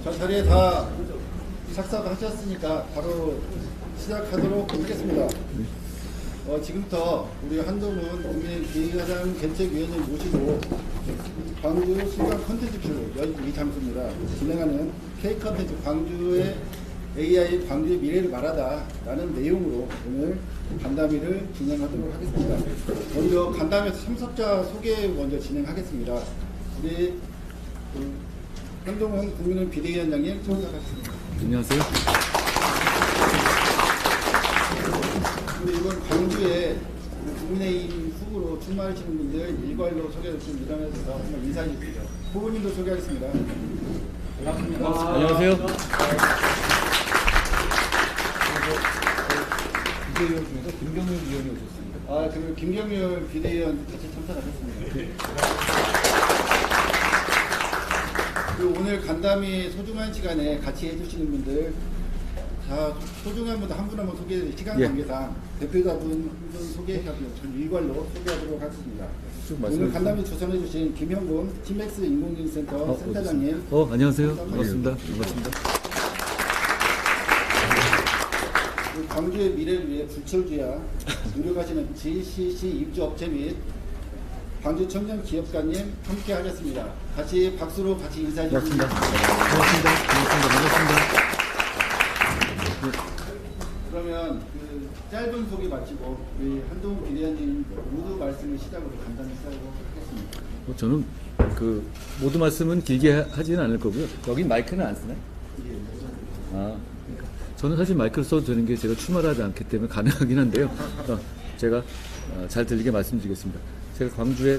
자, 자리에 다 착석 하셨으니까 바로 시작하도록 하겠습니다. 지금부터 우리 한동훈 국민의힘 비의장 대책위원님 모시고 광주 순간 콘텐츠쇼 이 장소입니다. 진행하는 K컨텐츠 광주의 AI 광주의 미래를 말하다 라는 내용으로 오늘 간담회를 진행하도록 하겠습니다. 먼저 간담회 참석자 소개 먼저 진행하겠습니다. 우리 한동훈 국민의힘 비대위원장님 참석하셨습니다. 안녕하세요. 우리 이번 광주에 국민의힘 후보로 출마하시는 분들 일괄로 소개를 좀 일어나셔서 한번 인사해 주시죠. 후보님도 소개하겠습니다. 반갑습니다. 안녕하세요. 비대위원 중에서 김경률 위원이 오셨습니다. 그리고 김경률 비대위원 같이 참석하셨습니다. 그리고 오늘 간담회 소중한 시간에 같이 해주시는 분들 다 소중한 분들 한 분 한 분 소개해 시간 관계상 대표자분 한 분 소개하고요. 전 일괄로 소개하도록 하겠습니다. 오늘 간담회 조성해 주신 김형곤 팀맥스 인공지능센터 센터장님. 안녕하세요. 반갑습니다. 반갑습니다. 광주의 미래를 위해 불철주야 노력하시는 GCC 입주업체 및 광주 청년 기업가님 함께 하겠습니다. 같이 박수로 같이 인사해 주시면 반갑습니다. 반갑습니다. 그러면 그 짧은 소개 마치고 우리 한동훈 비대위원님 모두 말씀을 시작으로 간단히 시작하도록 하겠습니다. 저는 그 모두 말씀은 길게 하지는 않을 거고요. 여기 마이크는 안 쓰나요? 저는 사실 마이크를 써도 되는 게 제가 출마를 하지 않기 때문에 가능하긴 한데요. 제가 잘 들리게 말씀드리겠습니다. 제가 광주에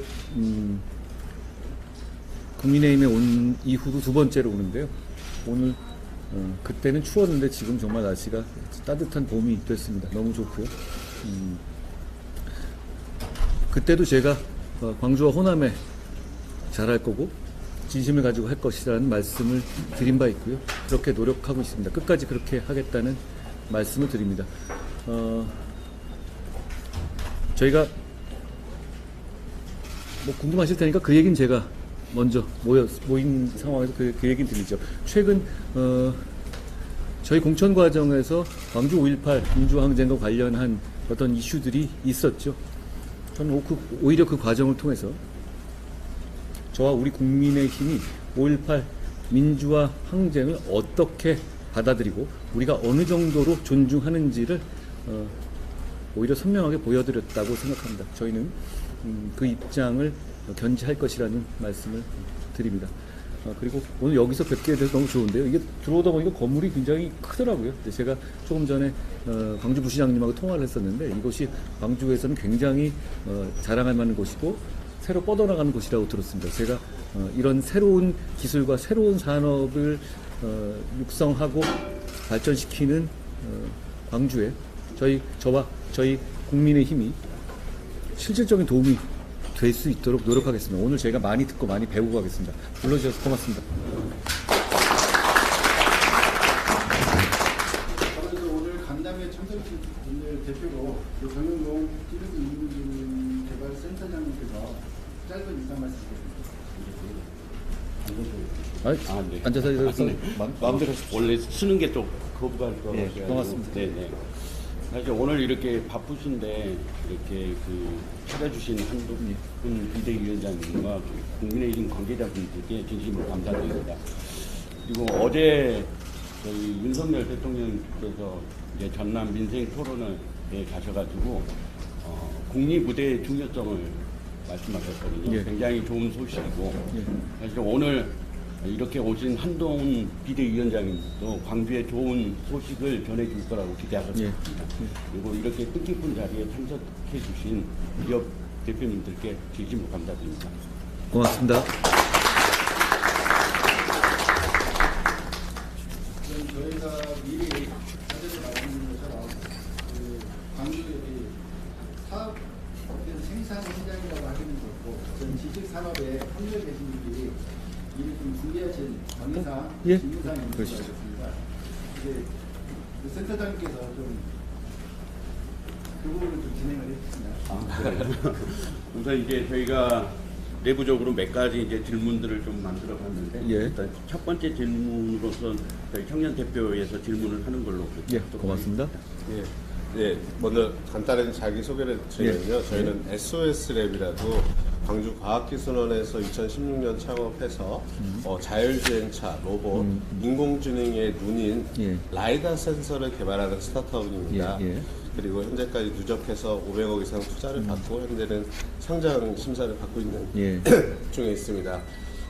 국민의힘에 온 이후로 두 번째로 오는데요. 오늘 그때는 추웠는데 지금 정말 날씨가 따뜻한 봄이 됐습니다. 너무 좋고요. 그때도 제가 광주와 호남에 잘할 거고 진심을 가지고 할 것이라는 말씀을 드린 바 있고요. 그렇게 노력하고 있습니다. 끝까지 그렇게 하겠다는 말씀을 드립니다. 저희가 뭐 궁금하실 테니까 그 얘기는 제가 먼저 모인 상황에서 그 얘기는 드리죠. 최근 저희 공천 과정에서 광주 5.18 민주항쟁과 관련한 어떤 이슈들이 있었죠. 저는 오히려 그 과정을 통해서 저와 우리 국민의힘이 5.18 민주화 항쟁을 어떻게 받아들이고 우리가 어느 정도로 존중하는지를 오히려 선명하게 보여드렸다고 생각합니다. 저희는 그 입장을 견지할 것이라는 말씀을 드립니다. 그리고 오늘 여기서 뵙게 돼서 너무 좋은데요. 이게 들어오다 보니까 건물이 굉장히 크더라고요. 제가 조금 전에 광주 부시장님하고 통화를 했었는데 이곳이 광주에서는 굉장히 자랑할 만한 곳이고 새로 뻗어나가는 곳이라고 들었습니다. 제가 이런 새로운 기술과 새로운 산업을 육성하고 발전시키는 광주에 저와 저희 국민의힘이 실질적인 도움이 될 수 있도록 노력하겠습니다. 오늘 제가 많이 듣고 많이 배우고 가겠습니다. 불러주셔서 고맙습니다. 오늘 간담회 참석해주신 분들 대표로 정영용 찌르기인문개발센터장님께서 짧은 인사 말씀 드리겠습니다. 네. 앉아서 마음대로 원래 쓰는 게 좀 거부가 있고. 네, 고맙습니다. 네네. 사실 오늘 이렇게 바쁘신데 이렇게 찾아주신 한동훈 비대위원장님과 국민의힘 관계자분들께 진심으로 감사드립니다. 그리고 어제 저희 윤석열 대통령께서 이제 전남 민생 토론에 가셔가지고 국립무대의 중요성을 말씀하셨거든요. 예. 굉장히 좋은 소식이고 예. 사실 오늘 이렇게 오신 한동훈 비대위원장님도 광주에 좋은 소식을 전해줄 거라고 기대하셨습니다. 예. 그리고 이렇게 뜻깊은 자리에 참석해 주신 기업 대표님들께 진심으로 감사드립니다. 고맙습니다. 그럼 저희가 미리 사전에 말씀드린 것처럼 그 광주의 사업 생산 현장이라고 하기는 그렇고 어떤 지식 산업에 참여해 계신 분들이 미리 좀 준비하신 정의상, 예. 직무상이 있는 것 그러시죠. 같습니다. 이제 그 센터장님께서 좀 그 부분을 좀 진행을 해주시나요? 우선 이제 저희가 내부적으로 몇 가지 이제 질문들을 좀 만들어 봤는데 예. 일단 첫 번째 질문으로선 저희 청년 대표에서 질문을 하는 걸로 예, 고맙습니다. 예, 예, 먼저 간단히 자기 소개를 드리면요. 예. 저희는 SOS랩이라고 광주과학기술원에서 2016년 창업해서 자율주행차, 로봇, 인공지능의 눈인 예. 라이다 센서를 개발하는 스타트업입니다. 예, 예. 그리고 현재까지 누적해서 500억 이상 투자를 받고 현재는 상장 심사를 받고 있는 예. 중에 있습니다.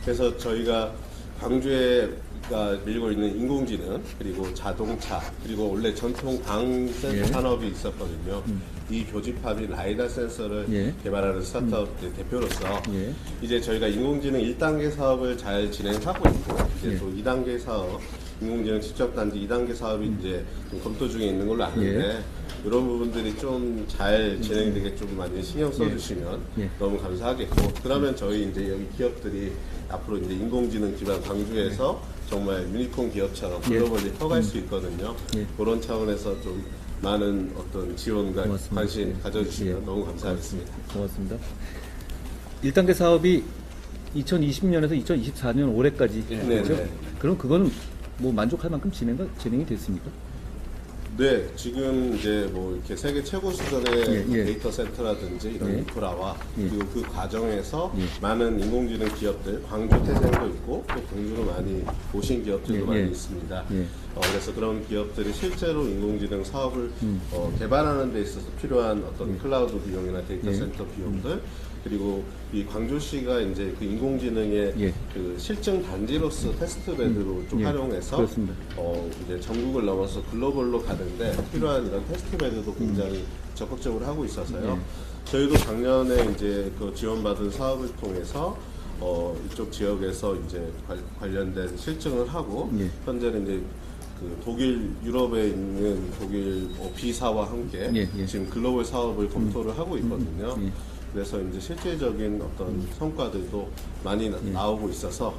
그래서 저희가 광주에가 밀고 있는 인공지능 그리고 자동차 그리고 원래 전통 방센 예. 산업이 있었거든요. 이 교집합이 라이다 센서를 예. 개발하는 스타트업 대표로서 예. 이제 저희가 인공지능 1단계 사업을 잘 진행하고 있고 이제 예. 또 2단계 사업 인공지능 직접단지 2단계 사업이 이제 좀 검토 중에 있는 걸로 아는데 이런 부분들이 좀 잘 진행되게 좀 많이 신경 써주시면 예. 너무 감사하겠고 그러면 저희 이제 여기 기업들이 앞으로 이제 인공지능 기반 광주에서 정말 유니콘 기업처럼 예. 글로벌리 커갈 수 있거든요. 예. 그런 차원에서 좀 많은 어떤 지원과 고맙습니다. 관심 예. 가져주시면 예. 너무 감사하겠습니다. 고맙습니다. 1단계 사업이 2020년에서 2024년 올해까지 네, 그렇죠? 네. 그럼 그거는 뭐 만족할 만큼 진행이 됐습니까? 네, 지금 이제 뭐 이렇게 세계 최고 수준의 예, 예. 데이터 센터라든지 이런 예. 인프라와 예. 그리고 그 과정에서 예. 많은 인공지능 기업들, 광주 태생도 있고 또 광주로 많이 오신 기업들도 예, 많이 예. 있습니다. 예. 그래서 그런 기업들이 실제로 인공지능 사업을 개발하는 데 있어서 필요한 어떤 클라우드 비용이나 데이터 예. 센터 비용들 그리고 이 광주시가 이제 그 인공지능의 예. 그 실증 단지로서 테스트 베드로 좀 예. 활용해서 그렇습니다. 이제 전국을 넘어서 글로벌로 가는데 필요한 이런 테스트 베드도 굉장히 적극적으로 하고 있어서요. 저희도 작년에 이제 그 지원받은 사업을 통해서 이쪽 지역에서 이제 관련된 실증을 하고 예. 현재는 이제 그 독일 유럽에 있는 독일 B사와 함께 예, 예. 지금 글로벌 사업을 검토를 하고 있거든요. 예. 그래서 이제 실질적인 어떤 성과들도 많이 나오고 있어서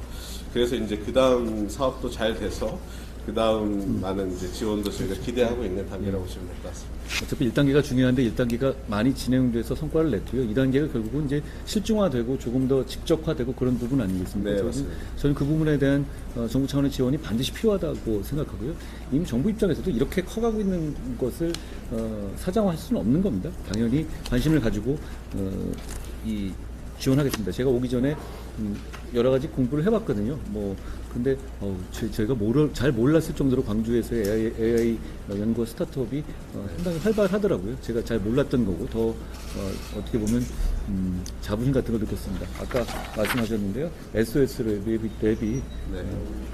그래서 이제 그 다음 사업도 잘 돼서 그 다음 많은 이제 지원도 저희가 기대하고 있는 단계라고 보시면 될 것 같습니다. 어차피 1단계가 중요한데 1단계가 많이 진행돼서 성과를 냈고요. 2단계가 결국은 이제 실증화되고 조금 더 직접화되고 그런 부분 아니겠습니까? 네, 저는- 맞습니다. 저는 그 부분에 대한 정부 차원의 지원이 반드시 필요하다고 생각하고요. 이미 정부 입장에서도 이렇게 커가고 있는 것을 사장화할 수는 없는 겁니다. 당연히 관심을 가지고 이 지원하겠습니다. 제가 오기 전에 여러 가지 공부를 해봤거든요. 근데 저희가 잘 몰랐을 정도로 광주에서의 AI 연구 스타트업이 상당히 활발하더라고요. 제가 잘 몰랐던 거고 더 어떻게 보면 자부심 같은 걸 느꼈습니다. 아까 말씀하셨는데요. SOS 랩이 네.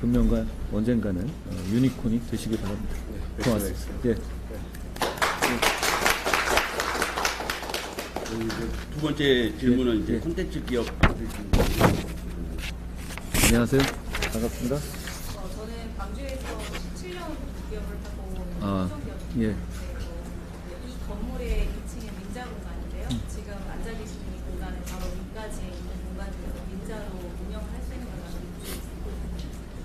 금년간 언젠가는 유니콘이 되시길 바랍니다. 네, 고맙습니다. 예. 두 번째 질문은 예, 이제 예. 콘텐츠 기업 안녕하세요. 반갑습니다. 저는 광주에서 17년 기업을 하고 아, 소속기업입니다. 예. 이 건물의 2층에 민자 공간인데요. 지금 앉아 계시는 이 공간은 바로 위까지 있는 공간이어서 민자로 운영을 할 수 있는 공간을 구축해 있고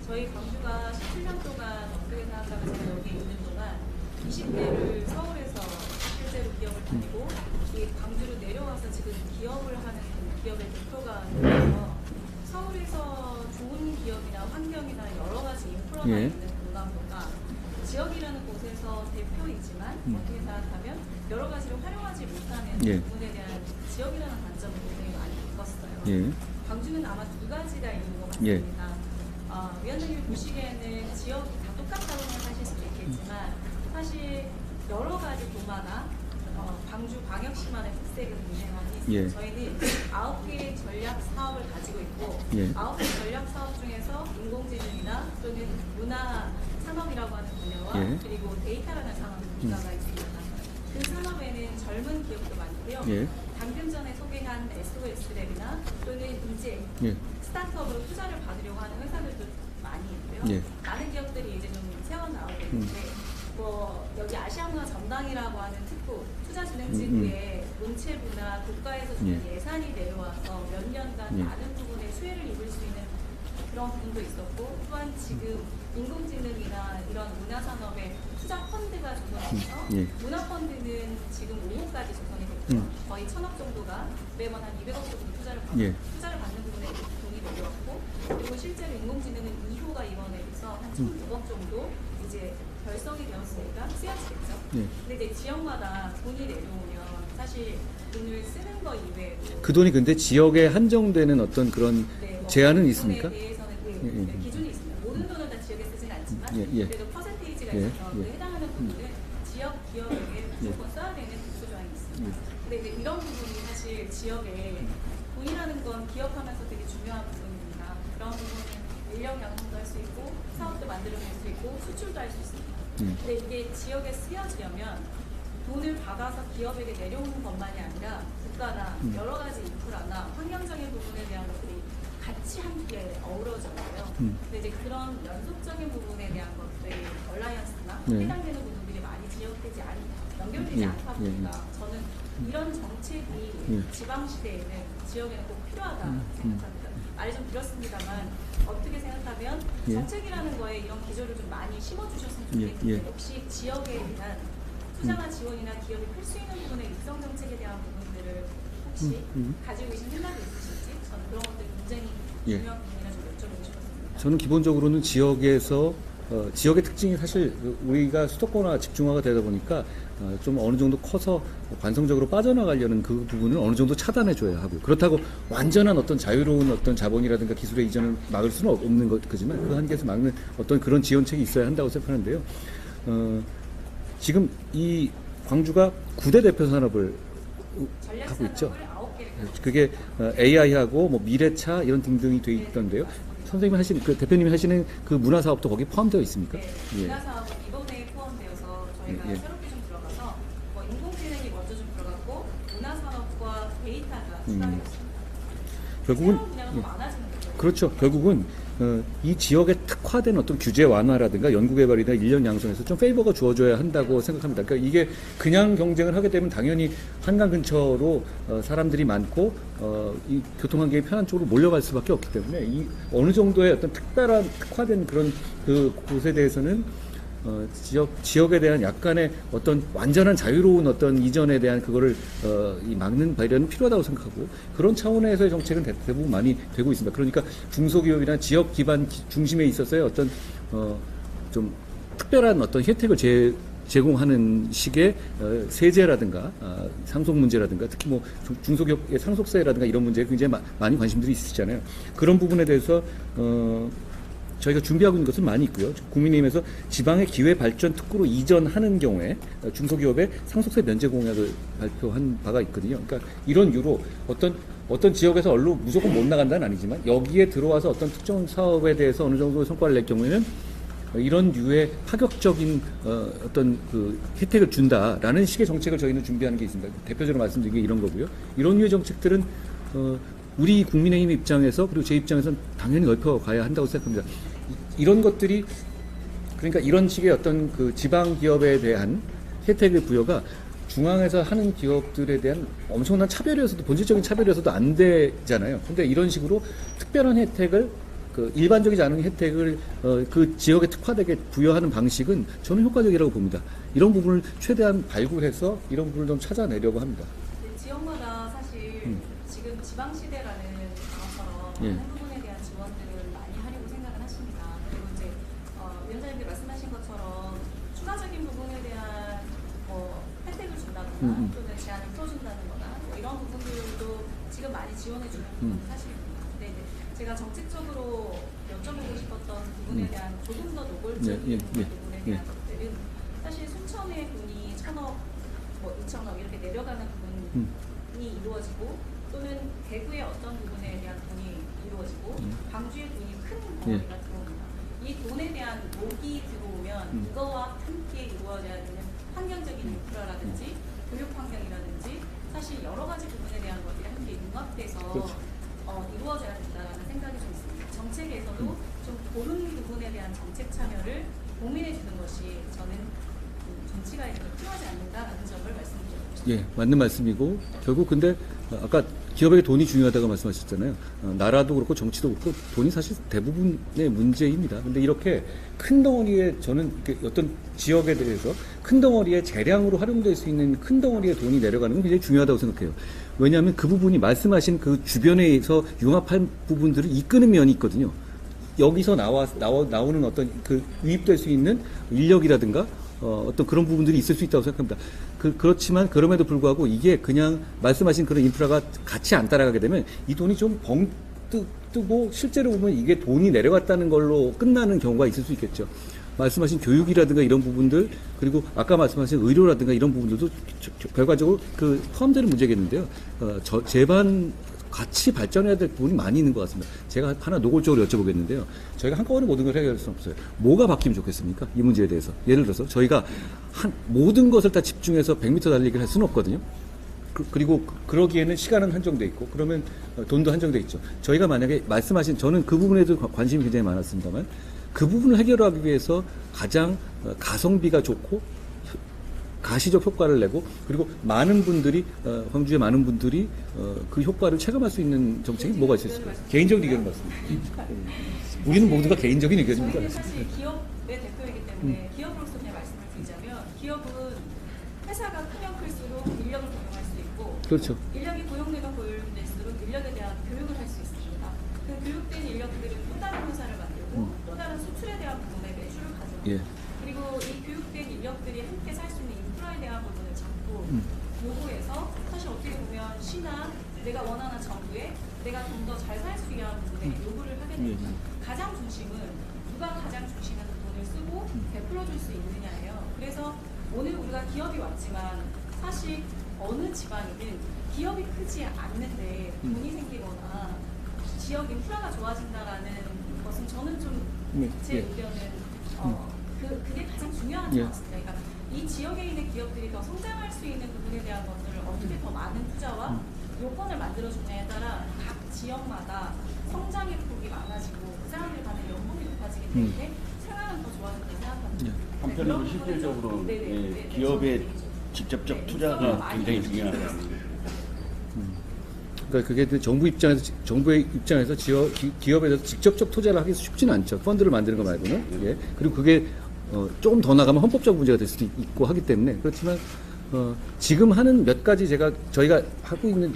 저희 광주가 17년 동안 어떻게 생각하면 제가 여기 있는 동안 20대를 서울에서 실제로 기업을 다니고 이 광주로 내려와서 지금 기업을 하는 기업의 대표가 되어서 서울에서 좋은 기업이나 환경이나 여러 가지 인프라가 예. 있는 공간보다 지역이라는 곳에서 대표이지만 어떻게 생각하면 여러 가지를 활용하지 못하는 예. 부분에 대한 지역이라는 관점을 굉장히 많이 바꿨어요. 예. 광주는 아마 두 가지가 있는 것 예. 같습니다. 위원장님이 보시기에는 지역이 다 착각하고 생각하실 수도 있겠지만 사실 여러 가지 도마나 광주 광역시만의 특색은 굉장히 많이 있습니다. 예. 저희는 9개의 전략 사업을 가지고 있고 예. 9개 전략 사업 중에서 인공지능이나 또는 문화 산업이라고 하는 분야와 예. 그리고 데이터라는 산업이 있습니다. 그 산업에는 젊은 기업도 많고요. 예. 방금 전에 소개한 SOS랩이나 또는 이제 예. 스타트업으로 투자를 받으려고 하는 회사들도 많이 있고요. 예. 많은 기업들이 이제 좀 세워 나오고 있는데 뭐 여기 아시아문화 전당이라고 하는 특구 투자진흥지구의 문체부나 국가에서 주는 예산이 내려와서 몇 년간 예. 많은 부분에 수혜를 입을 수 있는 그런 부분도 있었고 또한 지금 인공지능이나 이런 문화산업에 투자 펀드가 조성돼서 예. 문화펀드는 지금 5호까지 조성이 됐고 거의 1,000억 정도가 매번 한 200억 정도 투자를 받는 부분에 돈이 내려왔고 그리고 실제로 인공지능은 2호가 이번에 있어 한 1,600억 정도 이제 결성이 되었으니까 쓰여지겠죠. 예. 근데 이제 지역마다 돈이 내려오면 사실 돈을 쓰는 거 이외에도 그 돈이 근데 지역에 한정되는 어떤 그런 네, 뭐 제한은 그 있습니까? 부분에 대해서는 예. 기준이 있습니다. 모든 돈을 다 지역에 쓰진 않지만 예. 그래도 퍼센테이지가 예. 있어서 그 해당하는 부분은 지역 기업에게 무조건 써야 되는 특수 조항이 있습니다. 근데 이제 이런 부분이 사실 지역에 돈이라는 건 기업하면서 되게 중요한 부분입니다. 그런 부분은 인력 양성도 할 수 있고 사업도 만들어낼 수 있고 수출도 할 수 있습니다. 근데 이게 지역에 쓰여지려면 돈을 받아서 기업에게 내려오는 것만이 아니라 국가나 여러 가지 인프라나 환경적인 부분에 대한 것들이 같이 함께 어우러져요. 근데 이제 그런 연속적인 부분에 대한 것들이 얼라이언스나 네. 해당되는 부분들이 많이 연결되지 않다 보니까 저는 이런 정책이 지방시대에는 지역에는 꼭 필요하다 생각합니다. 말이 좀 길었습니다만 어떻게 생각하면 정책이라는 거에 이런 기조를 좀 많이 심어주셨으면 좋겠는데 혹시 지역에 대한 투자나 지원이나 기업이 필 수 있는 부분의 육성 정책에 대한 부분들을 혹시 가지고 계신 생각이 있으실지 저는 그런 것들이 굉장히 중요한 부분이라 좀 여쭤보고 싶었습니다. 저는 기본적으로는 지역에서 지역의 특징이 사실 우리가 수도권화 집중화가 되다 보니까 좀 어느 정도 커서 관성적으로 빠져나가려는 그 부분을 어느 정도 차단해 줘야 하고 그렇다고 완전한 어떤 자유로운 어떤 자본이라든가 기술의 이전을 막을 수는 없는 거지만 그 한계에서 막는 어떤 그런 지원책이 있어야 한다고 생각하는데요. 지금 이 광주가 9대 대표 산업을 하고 있죠. 그게 AI하고 뭐 미래차 이런 등등이 돼 있던데요. 선생님이 하시는 그 대표님이 하시는 그 문화 사업도 거기 포함되어 있습니까? 네, 예. 문화 사업은 이번에 포함되어서 저희가 새롭게 좀 들어가서 뭐 인공지능이 먼저 좀 들어갔고 문화 산업과 데이터가 추가되었습니다. 결국은 새로운 분야가 더 많아지는 거죠. 그렇죠. 결국은 이 지역에 특화된 어떤 규제 완화라든가 연구개발이나 인력 양성에서 좀 페이버가 주어져야 한다고 생각합니다. 그러니까 이게 그냥 경쟁을 하게 되면 당연히 한강 근처로 사람들이 많고 이 교통환경이 편한 쪽으로 몰려갈 수밖에 없기 때문에 이 어느 정도의 어떤 특별한 특화된 그런 그 곳에 대해서는 지역에 대한 약간의 어떤 완전한 자유로운 어떤 이전에 대한 그거를 이 막는 발견은 필요하다고 생각하고 그런 차원에서의 정책은 대부분 많이 되고 있습니다. 그러니까 중소기업이나 지역 기반 중심에 있어서의 어떤 좀 특별한 어떤 혜택을 제공하는 식의 세제라든가 상속 문제라든가 특히 뭐 중소기업의 상속세라든가 이런 문제에 굉장히 많이 관심들이 있으시잖아요. 그런 부분에 대해서 저희가 준비하고 있는 것은 많이 있고요. 국민의힘에서 지방의 기회발전 특구로 이전하는 경우에 중소기업의 상속세 면제 공약을 발표한 바가 있거든요. 그러니까 이런 유로 어떤 지역에서 얼로 무조건 못 나간다는 아니지만 여기에 들어와서 어떤 특정 사업에 대해서 어느 정도 성과를 낼 경우에는 이런 류의 파격적인 어떤 그 혜택을 준다라는 식의 정책을 저희는 준비하는 게 있습니다. 대표적으로 말씀드린 게 이런 거고요. 이런 류의 정책들은 우리 국민의힘 입장에서 그리고 제 입장에서는 당연히 넓혀가야 한다고 생각합니다. 이런 것들이 그러니까 이런 식의 어떤 그 지방 기업에 대한 혜택의 부여가 중앙에서 하는 기업들에 대한 엄청난 차별이어서도 본질적인 차별이어서도 안 되잖아요. 근데 이런 식으로 특별한 혜택을 그 일반적이지 않은 혜택을 그 지역에 특화되게 부여하는 방식은 저는 효과적이라고 봅니다. 이런 부분을 최대한 발굴해서 이런 부분을 좀 찾아내려고 합니다. 네, 지역마다 사실 지금 지방시대라는 단어처럼 예. 많은 부분에 대한 지원들을 많이 하려고 생각을 하십니다. 그리고 이제 위원장님들 말씀하신 것처럼 추가적인 부분에 대한 혜택을 준다거나 또는 제한을 풀어준다는 거나 뭐 이런 부분들도 지금 많이 지원해 주는 부분은 사실입니다. 네, 네. 제가 정책적으로 여쭤보고 싶었던 부분에 대한 조금 더 노골적인 예, 예, 예, 부분에 예. 대한 것들은 사실 순천의 돈이 1,000억, 뭐 2,000억 이렇게 내려가는 부분이 이루어지고 또는 대구의 어떤 부분에 대한 돈이 이루어지고 광주의 돈이 큰 덩어리가 들어옵니다. 이 돈에 대한 녹이 들어오면 이거와 함께 이루어져야 되는 환경적인 인프라라든지 교육 환경이라든지 사실 여러 가지 부분에 대한 것들이 함께 융합돼서 그렇죠. 이루어져야 된다는 생각이 좀 있습니다. 정책에서도 좀 그런 부분에 대한 정책 참여를 고민해 주는 것이 저는 정치가에서 필요하지 않는다라는 점을 말씀드리고 싶습니다. 예, 맞는 말씀이고 결국 근데 아까 기업에게 돈이 중요하다고 말씀하셨잖아요. 나라도 그렇고 정치도 그렇고 돈이 사실 대부분의 문제입니다. 근데 이렇게 큰 덩어리에 저는 어떤 지역에 대해서 큰 덩어리에 재량으로 활용될 수 있는 큰 덩어리의 돈이 내려가는 건 굉장히 중요하다고 생각해요. 왜냐하면 그 부분이 말씀하신 그 주변에서 융합한 부분들을 이끄는 면이 있거든요. 여기서 나오는 어떤 그 유입될 수 있는 인력이라든가 어떤 그런 부분들이 있을 수 있다고 생각합니다. 그렇지만 그럼에도 불구하고 이게 그냥 말씀하신 그런 인프라가 같이 안 따라가게 되면 이 돈이 좀 뜨고 실제로 보면 이게 돈이 내려갔다는 걸로 끝나는 경우가 있을 수 있겠죠. 말씀하신 교육이라든가 이런 부분들 그리고 아까 말씀하신 의료라든가 이런 부분들도 결과적으로 그 포함되는 문제겠는데요. 제반 같이 발전해야 될 부분이 많이 있는 것 같습니다. 제가 하나 노골적으로 여쭤보겠는데요. 저희가 한꺼번에 모든 걸 해결할 수는 없어요. 뭐가 바뀌면 좋겠습니까? 이 문제에 대해서. 예를 들어서 저희가 모든 것을 다 집중해서 100m 달리기를 할 수는 없거든요. 그리고 그러기에는 시간은 한정돼 있고 그러면 돈도 한정돼 있죠. 저희가 만약에 말씀하신 저는 그 부분에도 관심이 굉장히 많았습니다만 그 부분을 해결하기 위해서 가장 가성비가 좋고 가시적 효과를 내고 그리고 많은 분들이 광주의 많은 분들이 그 효과를 체감할 수 있는 정책이 뭐가 있을까요? 개인적인 의견을 말씀드립니다. 우리는 모두가 개인적인 의견입니다. 저희는 사실 기업의 대표이기 때문에 기업으로서 그냥 말씀을 드리자면 기업은 회사가 크면 클수록 인력을 고용할 수 있고 그렇죠. 인력이 고용되면 고용될수록 인력에 대한 교육을 할 수 있습니다. 그 교육된 인력들은 또 다른 회사를 만들고 또 다른 수출에 대한 부분에 매출을 가져옵니다. 예. 그리고 이 교육된 인력들이 함께 살 수 있는 인프라에 대한 부분을 잡고 요구해서 사실 어떻게 보면 시나 내가 원하는 정부에 내가 좀 더 잘 살 수 위한 부분에 요구를 하게 됩니다. 가장 중심은 누가 가장 중심에서 돈을 쓰고 베풀어줄 수 있느냐예요. 그래서 오늘 우리가 기업이 왔지만 사실 어느 지방이든 기업이 크지 않는데 돈이 생기거나 지역 인프라가 좋아진다라는 것은 저는 좀 제 예. 의견은 그게 가장 중요하지 예. 않습니까? 그러니까 이 지역에 있는 기업들이 더 성장할 수 있는 부분에 대한 것들을 어떻게 더 많은 투자와 요건을 만들어주냐에 따라 각 지역마다 성장의 폭이 많아지고 그 사람들이 받는 연봉이 높아지기 때문에 생활은 더 좋아진다고 생각합니다. 한편으로 그런 실질적으로 부분은 좀- 예, 기업의 네, 직접적 네, 투자가 많이 굉장히 해주실 수 중요하다. 있습니다. 그러니까 그게 정부의 입장에서 기업에 대해서 직접적 투자를 하기 쉽지는 않죠. 펀드를 만드는 거 말고는. 예. 그리고 그게 조금 더 나가면 헌법적 문제가 될 수도 있고 하기 때문에 그렇지만 지금 하는 몇 가지 저희가 하고 있는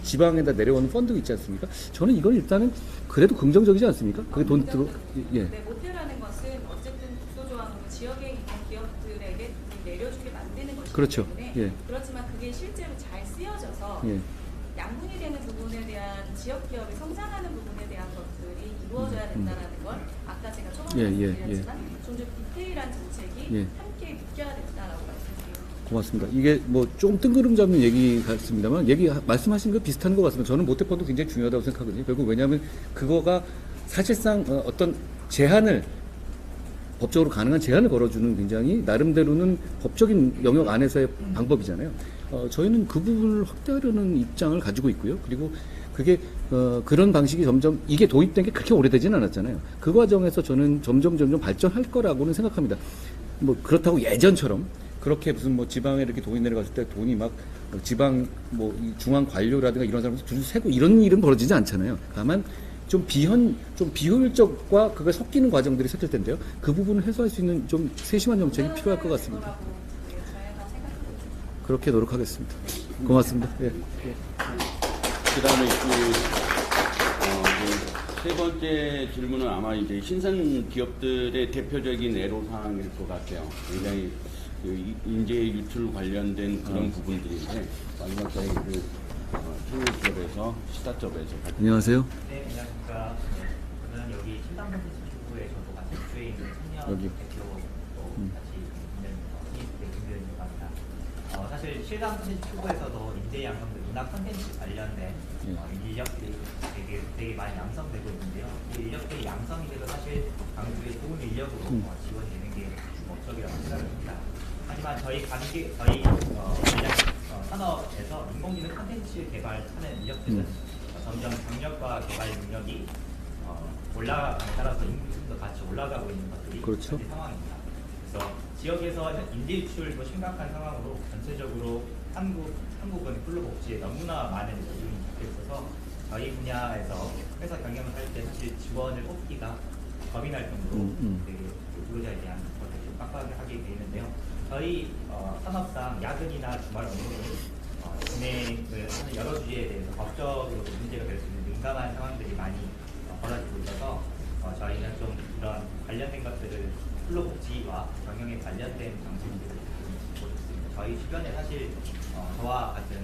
지방에다 내려오는 펀드가 있지 않습니까? 저는 이건 일단은 그래도 긍정적이지 않습니까? 그게 돈 들어 예. 네, 목표라는 것은 어쨌든 국소조항으로 지역에 있는 기업들에게 내려주게 만드는 것이기 그렇죠. 때문에 예. 그렇지만 그게 실제로 잘 쓰여져서 예. 양분이 되는 부분에 대한 지역 기업이 성장하는 부분에 대한 것들이 이루어져야 된다는 걸 아까 제가 초반에 예, 말씀드렸지만 좀 더 디테일한 정책이 예. 함께 묶여야 된다라고 말씀드립니다. 고맙습니다. 이게 뭐 좀 뜬구름 잡는 얘기 같습니다만 말씀하신 거 비슷한 것 같습니다. 저는 모태펀드 굉장히 중요하다고 생각하거든요. 결국 왜냐하면 그거가 사실상 어떤 제한을 법적으로 가능한 제한을 걸어주는 굉장히 나름대로는 법적인 영역 안에서의 방법이잖아요. 저희는 그 부분을 확대하려는 입장을 가지고 있고요. 그리고 그게 그런 방식이 점점 이게 도입된 게 그렇게 오래되지는 않았잖아요. 그 과정에서 저는 점점 발전할 거라고는 생각합니다. 뭐 그렇다고 예전처럼 그렇게 무슨 뭐 지방에 이렇게 돈이 내려갔을 때 돈이 막 지방 뭐 이 중앙 관료라든가 이런 사람들 줄 세고 이런 일은 벌어지지 않잖아요. 다만 좀 비효율적과 그걸 섞이는 과정들이 생길 텐데요. 그 부분을 해소할 수 있는 좀 세심한 정책이 필요할 것 같습니다. 거라고, 네, 저희가 생각하고 있습니다. 그렇게 노력하겠습니다. 고맙습니다. 예. 그다음에 세 번째 질문은 아마 이제 신선 기업들의 대표적인 애로사항일 것 같아요. 굉장히 그 인재 유출 관련된 그런 부분들인데 마지막에 창립기업에서 시사점에서 안녕하세요. 네, 안녕하십니까. 저는 여기 신당 콘텐츠 축구에서도 같이 주에 있는 청년 여기. 대표로 같이 있는 김규현이라고 합니다. 사실 실당 콘텐츠 축구에서도 인재 양성, 문화 콘텐츠 관련된 인력들이 되게 많이 양성되고 있는데요. 이 인력들이 양성이 돼도 사실 강주의 좋은 인력으로 지원되는 게 목적이라고 생각을 합니다. 하지만 저희 산업에서 인공지능 콘텐츠 개발하는 인력들은 점점 경력과 개발 능력이 올라가에 따라서 인구수도 같이 올라가고 있는 것들이 그렇죠. 현재 상황입니다. 그래서 지역에서 인재 유출도 심각한 상황으로 전체적으로 한국은 근로복지에 너무나 많은 비중이 잡혀 있어서 저희 분야에서 회사 경영을 할 때 사실 지원을 뽑기가 겁이 날 정도로 되게 근로자에 대한 것들이 좀 빡빡하게 하게 되는데요. 저희 산업상 야근이나 주말 업무를 진행을 하는 여러 주제에 대해서 법적으로 문제가 될 수 있는 민감한 상황들이 많이 벌어지고 있어서 저희는 좀 이런 관련된 것들을 근로복지와 경영에 관련된 정책들을 보고 있습니다. 저희 주변에 사실 저와 같은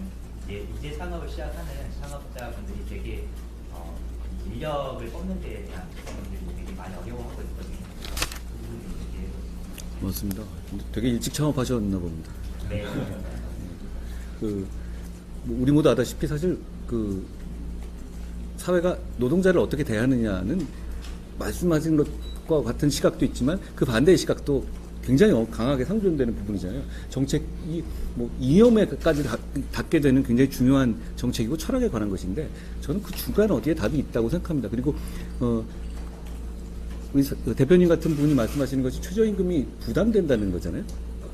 이제 산업을 시작하는 산업자분들이 되게 인력을 뽑는 데에 대한 부분들이 되게 많이 어려워하고 있거든요. 그 부분이 이제 맞습니다. 되게 일찍 창업하셨나 봅니다. 네. 뭐 우리 모두 아다시피 사실 사회가 노동자를 어떻게 대하느냐는 말씀하신 것과 같은 시각도 있지만 그 반대의 시각도 굉장히 강하게 상존되는 부분이잖아요. 정책이 뭐 이념에까지 닿게 되는 굉장히 중요한 정책이고 철학에 관한 것인데 저는 그 중간 어디에 답이 있다고 생각합니다. 그리고 우리 대표님 같은 분이 말씀하시는 것이 최저임금이 부담된다는 거잖아요.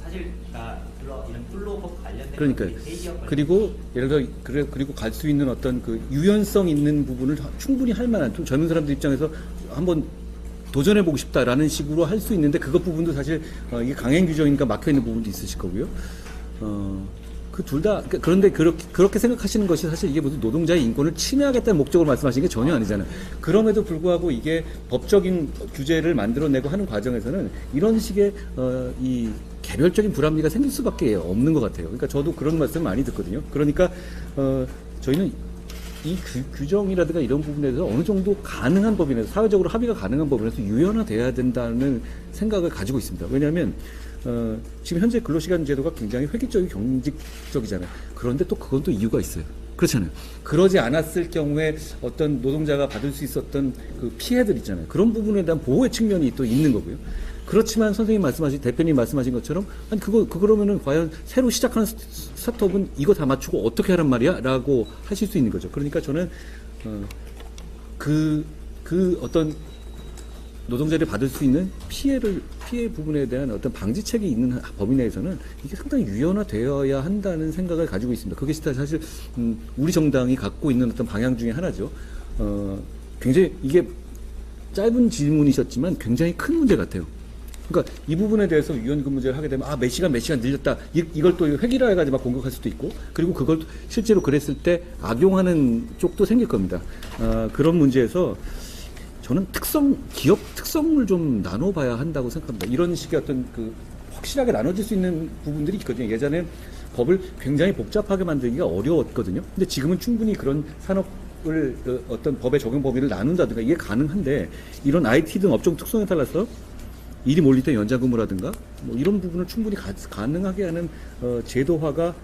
사실 이런 근로법 관련된 그러니까요. 것들이 대기업 그리고 예를 들어 그리고 갈 수 있는 어떤 그 유연성 있는 부분을 충분히 할 만한 좀 젊은 사람들 입장에서 한번 도전해보고 싶다라는 식으로 할 수 있는데 그것 부분도 사실 이게 강행 규정이니까 막혀 있는 부분도 있으실 거고요. 그 둘 다 그런데 그렇게 생각하시는 것이 사실 이게 무슨 노동자의 인권을 침해하겠다는 목적으로 말씀하시는 게 전혀 아니잖아요. 그럼에도 불구하고 이게 법적인 규제를 만들어내고 하는 과정에서는 이런 식의 이 개별적인 불합리가 생길 수밖에 없는 것 같아요. 그러니까 저도 그런 말씀 많이 듣거든요. 그러니까 저희는 이 규정이라든가 이런 부분에 대해서 어느 정도 가능한 법에 대해서 사회적으로 합의가 가능한 법에 대해서 유연화돼야 된다는 생각을 가지고 있습니다. 왜냐하면 지금 현재 근로시간 제도가 굉장히 획일적이고 경직적이잖아요. 그런데 또 그건 또 이유가 있어요. 그렇잖아요. 그러지 않았을 경우에 어떤 노동자가 받을 수 있었던 그 피해들 있잖아요. 그런 부분에 대한 보호의 측면이 또 있는 거고요. 그렇지만 선생님 말씀하신, 대표님 말씀하신 것처럼, 아니, 그러면은 과연 새로 시작하는 스타트업은 이거 다 맞추고 어떻게 하란 말이야? 라고 하실 수 있는 거죠. 그러니까 저는, 어떤 노동자들이 받을 수 있는 피해 부분에 대한 어떤 방지책이 있는 범위 내에서는 이게 상당히 유연화되어야 한다는 생각을 가지고 있습니다. 그게 사실, 우리 정당이 갖고 있는 어떤 방향 중에 하나죠. 굉장히 이게 짧은 질문이셨지만 굉장히 큰 문제 같아요. 그러니까 이 부분에 대해서 유연근 문제를 하게 되면 몇 시간 늘렸다 이걸 또 획일화해가지고 막 공격할 수도 있고 그리고 그걸 실제로 그랬을 때 악용하는 쪽도 생길 겁니다. 그런 문제에서 저는 기업 특성을 좀 나눠봐야 한다고 생각합니다. 이런 식의 어떤 확실하게 나눠질 수 있는 부분들이 있거든요. 예전에 법을 굉장히 복잡하게 만들기가 어려웠거든요. 근데 지금은 충분히 그런 산업을 어떤 법의 적용 범위를 나눈다든가 이게 가능한데 이런 IT 등 업종 특성에 따라서 일이 몰릴 때 연장근무라든가 뭐 이런 부분을 충분히 가능하게 하는 제도화가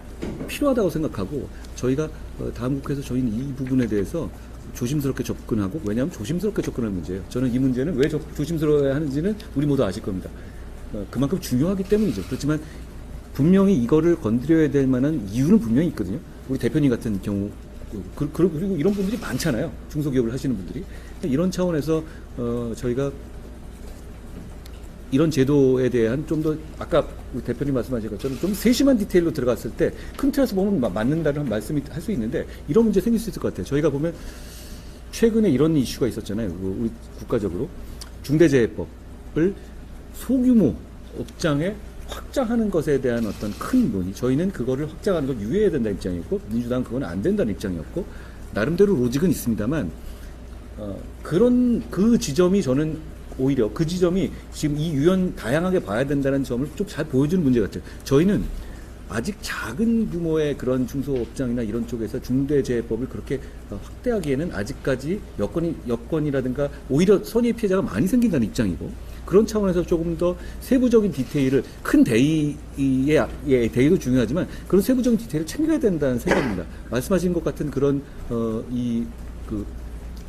필요하다고 생각하고 저희가 다음 국회에서 저희는 이 부분에 대해서 조심스럽게 접근하고 왜냐하면 조심스럽게 접근하는 문제예요. 저는 이 문제는 왜 조심스러워야 하는지는 우리 모두 아실 겁니다. 그만큼 중요하기 때문이죠. 그렇지만 분명히 이거를 건드려야 될 만한 이유는 분명히 있거든요. 우리 대표님 같은 경우 그리고 이런 분들이 많잖아요. 중소기업을 하시는 분들이. 이런 차원에서 저희가 이런 제도에 대한 좀 더 아까 우리 대표님 말씀하신 것처럼 좀 세심한 디테일로 들어갔을 때 큰 틀에서 보면 맞는다는 말씀이 할 수 있는데 이런 문제 생길 수 있을 것 같아요. 저희가 보면 최근에 이런 이슈가 있었잖아요. 우리 국가적으로 중대재해법을 소규모 업장에 확장하는 것에 대한 어떤 큰 논의. 저희는 그거를 확장하는 걸 유예해야 된다는 입장이었고 민주당은 그건 안 된다는 입장이었고 나름대로 로직은 있습니다만 그런 그 지점이 저는 오히려 그 지점이 지금 이 다양하게 봐야 된다는 점을 좀 잘 보여주는 문제 같아요. 저희는 아직 작은 규모의 그런 중소업장이나 이런 쪽에서 중대재해법을 그렇게 확대하기에는 아직까지 여건이라든가 오히려 선의 피해자가 많이 생긴다는 입장이고, 그런 차원에서 조금 더 세부적인 디테일을, 큰 데이도 중요하지만 그런 세부적인 디테일을 챙겨야 된다는 생각입니다. 말씀하신 것 같은 그런 그